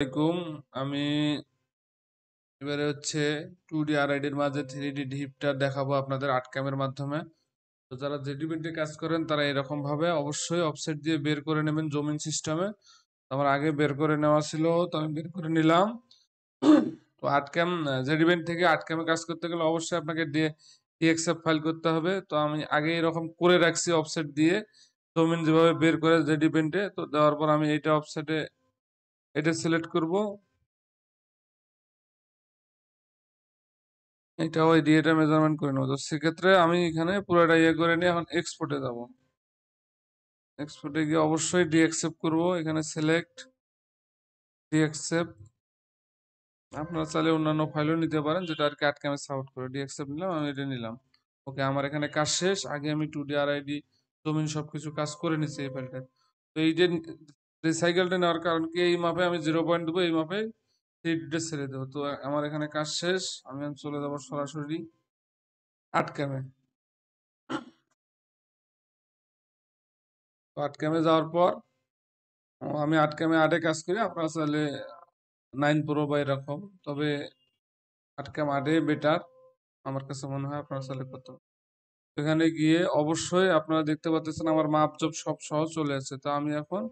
আসসালামাইকুম। আমি এবারে হচ্ছে 2D RID-র মাঝে 3D ডিপটা দেখাবো আপনাদের আর্টক্যামের মাধ্যমে। তো যারা জেডিবিতে কাজ করেন তারা এরকম ভাবে অবশ্যই অফসেট দিয়ে বের করে নেবেন জমিন সিস্টেমে। আমার আগে বের করে নেওয়া ছিল, তো আমি বের করে নিলাম। তো আর্টক্যাম জেডিবেন্ট থেকে আর্টক্যামে কাজ করতে গেলে অবশ্যই আপনাকে ডিএক্সএফ ফাইল করতে হবে। তো আমি আগে এরকম করে রাখছি অফসেট দিয়ে জমিন যেভাবে বের করে জেডিবেন্টে। তো দেওয়ার পর আমি এটা অফসেটে এটা সিলেক্ট করব। এটা ওই দিয়ে এটা মেজারমেন্ট করে নেবো। তো সেক্ষেত্রে আমি এখানে পুরোটা ইয়ে করে নিয়ে এখন এক্সপোর্টে যাব। এক্সপোর্টে গিয়ে অবশ্যই ডিএক্সেপ্ট করব। এখানে সিলেক্ট ডিএক্সেপ্ট। আপনারা চাইলে অন্যান্য ফাইলও নিতে পারেন, যেটা আর কি আটকামে সাপোর্ট করে। ডিএক্সেপ্ট নিলাম, আমি এটা নিলাম। ওকে, আমার এখানে কাজ শেষ। আগে আমি 2D RID ডোমেইন সবকিছু কাজ করে নিচ্ছি এই ফাইলটা। তো এই যে রিসাইকেলটা নেওয়ার কারণ কি, এই মাপে আমি 0 পয়েন্ট দেবো, এই মাপে 3D ছেড়ে দেবো। তো আমার এখানে কাজ শেষ। আমি চলে যাবো সরাসরি আটকামে। তো আটকামে যাওয়ার পর আমি আটকামে আটে কাজ করি। আপনারা চাইলে 9 Pro বা এরকম, তবে আটকাম আটে বেটার আমার কাছে মনে হয়। আপনারা চাইলে করতে পারেন। এখানে গিয়ে অবশ্যই আপনারা দেখতে পাচ্ছেন আমার মাপ জব সব সহ চলে আসছে। তো আমি এখন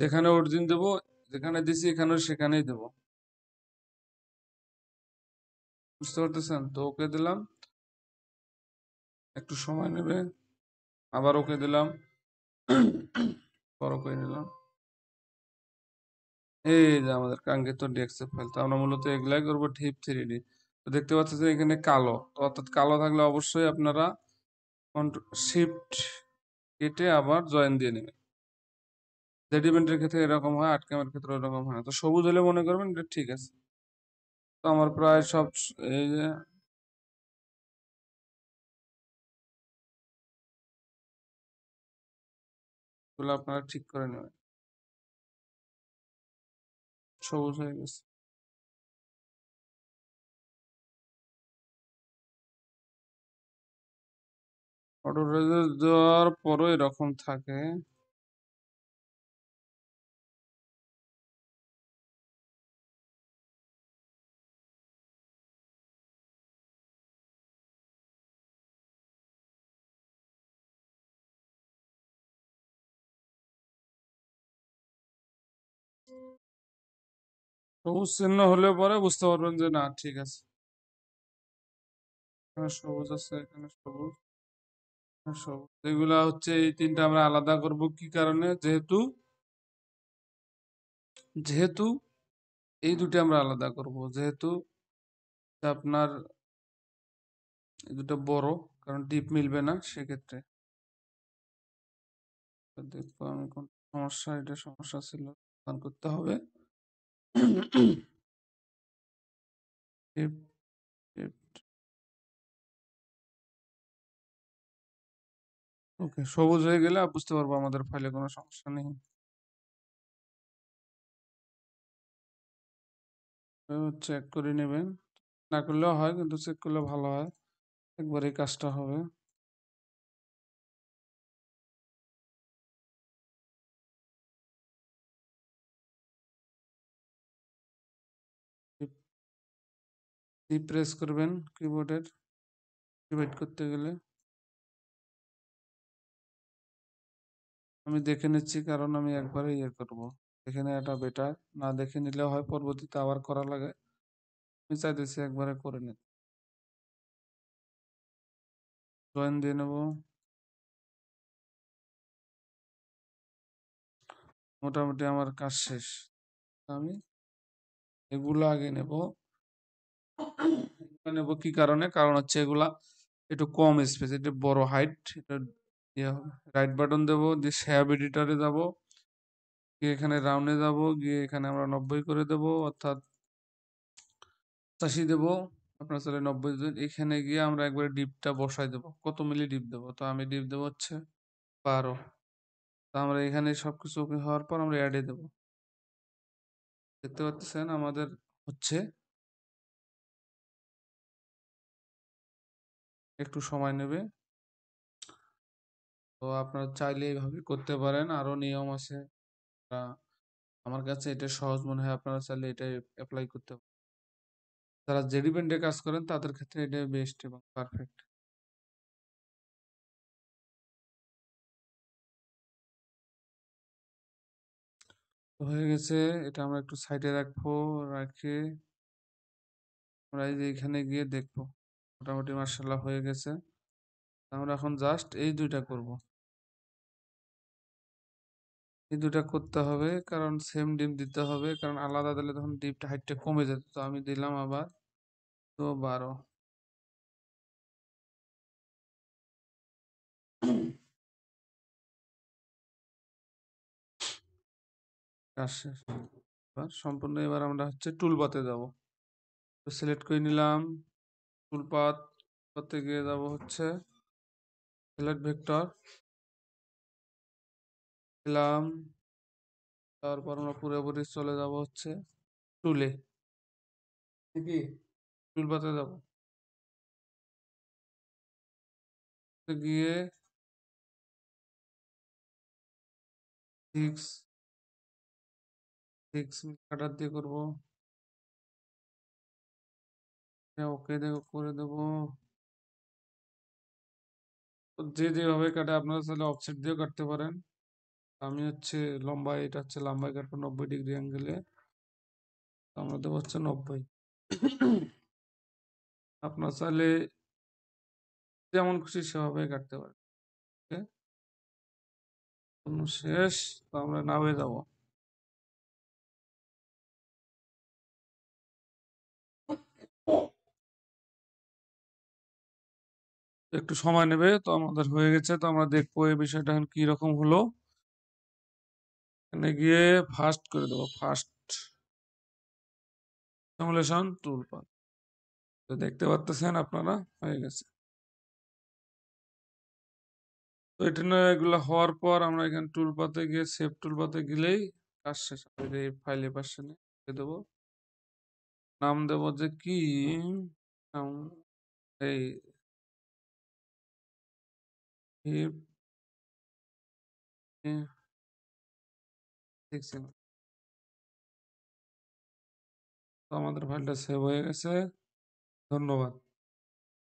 যেখানে অরিজিন দেবো, যেখানে দিছি এখানে সেখানেই দেবো। বুঝতে পারতেছেন? তো ওকে দিলাম, একটু সময় নেবে। আবার ওকে দিলাম, বড় করে নিলাম। এই যে আমাদের কাঙ্ক্ষিত ডিএক্সএফ ফাইল। তো আমরা মূলত এগুলাই করবো টিপ 3D। তো দেখতে পাচ্ছেন যে এখানে কালো, তো অর্থাৎ কালো থাকলে অবশ্যই আপনারা শিফট কেটে আবার জয়েন দিয়ে নেবেন। জেডিমেন্টের ক্ষেত্রে এরকম হয়, আটকামের ক্ষেত্রে এরকম হয় না। তো সবুজ হলে মনে করবেন এটা ঠিক আছে। তো আমার প্রায় সব এই যে গুলো আপনারা ঠিক করে নেবেন। সবুজ হয়ে গেছে। অটো রেজাল্ট দেওয়ার পরও এরকম থাকে। সবুজ চিহ্ন হলে পরে বুঝতে পারবেন যে না ঠিক আছে। এখানে সবুজ আছে, এখানে সবুজ, এখানে সবুজ। এগুলা হচ্ছে এই তিনটা আমরা আলাদা করব কি কারণে, যেহেতু যেহেতু এই দুটো আমরা আলাদা করব, যেহেতু আপনার এই দুটো বড়, কারণ ডিপ মিলবে না সেক্ষেত্রে। তো দেখবো আমি কোন সমস্যা, এটা সমস্যা ছিল, সমাধান করতে হবে। ডিপ ডিপ ওকে, সবুজ হয়ে গেলে বুঝতে পারবো আমাদের ফাইলে কোনো সমস্যা নেই। চেক করে নেবেন, না করলেও হয়, কিন্তু চেক করলে ভালো হয়, একবারে কাজটা হবে। প্রেস করবেন কিবোর্ডের, ডিভাইড করতে গেলে। আমি দেখে নিচ্ছি, কারণ আমি একবারে ইয়ে করবো, দেখে নেওয়াটা বেটার। না দেখে নিলে হয় পরবর্তীতে আবার করা লাগে। আমি চাইতেছি একবারে করে নিতে। জয়েন দিয়ে নেব। মোটামুটি আমার কাজ শেষ। আমি এগুলো আগে নেব। নেব কি কারণে, কারণ হচ্ছে এগুলা একটু কম স্পেস, এটা বড় হাইট, এটা ইয়ে হবে। রাইট বাটন দেবো, দিয়ে শ্যাপ এডিটরে যাব, গিয়ে এখানে রাউন্ডে যাব, গিয়ে এখানে আমরা 90 করে দেব, অর্থাৎ 85 দেবো। আপনার চলে 90 দিন। এখানে গিয়ে আমরা একবারে ডিপটা বসাই দেবো, কত মিলি ডিপ দেবো। তো আমি ডিপ দেবো হচ্ছে 12। তো আমরা এখানে সবকিছু ওকে হওয়ার পর আমরা অ্যাডে দেবো। দেখতে পাচ্ছেন আমাদের হচ্ছে, একটু সময় নেবে। তো আপনারা চাইলে এইভাবে করতে পারেন, আরো নিয়ম আছে। আমার কাছে এটা সহজ মনে হয়, আপনারা চাইলে এটাই অ্যাপ্লাই করতে পারেন। যারা জেডি ব্যান্ডে কাজ করেন তাদের ক্ষেত্রে এটাই বেস্ট এবং পারফেক্ট। হয়ে গেছে, এটা আমরা একটু সাইডে রাখবো। রাখে আমরা এই যে এখানে গিয়ে দেখবো মোটামুটি মার্শাল্লাহ হয়ে গেছে। আমরা এখন জাস্ট এই দুইটা করব। এই দুইটা করতে হবে কারণ সেম ডিম দিতে হবে, কারণ আলাদা দিলে তখন ডিমটা হাইটটা কমে যেত। তো আমি দিলাম আবার তো 12। কাজ শেষ। এবার সম্পূর্ণ, এবার আমরা হচ্ছে টুলপাতে যাব। তো সিলেক্ট করে নিলাম টুলপাত। পাতে গিয়ে যাব হচ্ছে সিলেক্ট ভেক্টর দিলাম। তারপর আমরা পুরোপুরি চলে যাব হচ্ছে টুলে। কি টুলপাতে যাব, গিয়ে সিক্স সিক্স কাটার দিয়ে করবো। ওকে দেখো করে দেবো। তো যে যেভাবে কাটে আপনারা চাইলে অফসেট দিয়েও কাটতে পারেন। আমি হচ্ছে লম্বায়, এটা হচ্ছে লম্বায় কাটবো 90 ডিগ্রি অ্যাঙ্গেলে। আমরা দেবো হচ্ছে 90। আপনার চাইলে যেমন খুশি সেভাবে কাটতে পারেন। ওকে, শেষ। তো আমরা নামে যাব। একটু সময় নেবে, তো আমাদের হয়ে গেছে। তো আমরা দেখবো এই বিষয়টা এখন কি রকম হলো। এখানে গিয়ে ফার্স্ট করে দেবো, ফার্স্ট সিমুলেশন টুল পাত। তো দেখতে পাচ্ছেন আপনারা হয়ে গেছে। তো এটা নয়, এগুলো হওয়ার পর আমরা এখানে টুল পাতে গিয়ে সেভ টুল পাতে গেলেই কাজ শেষ। এই ফাইলে পাশে দেবো, নাম দেবো যে কি নাম, এই দেখছেন। তো আমাদের ফাইলটা সেভ হয়ে গেছে। ধন্যবাদ।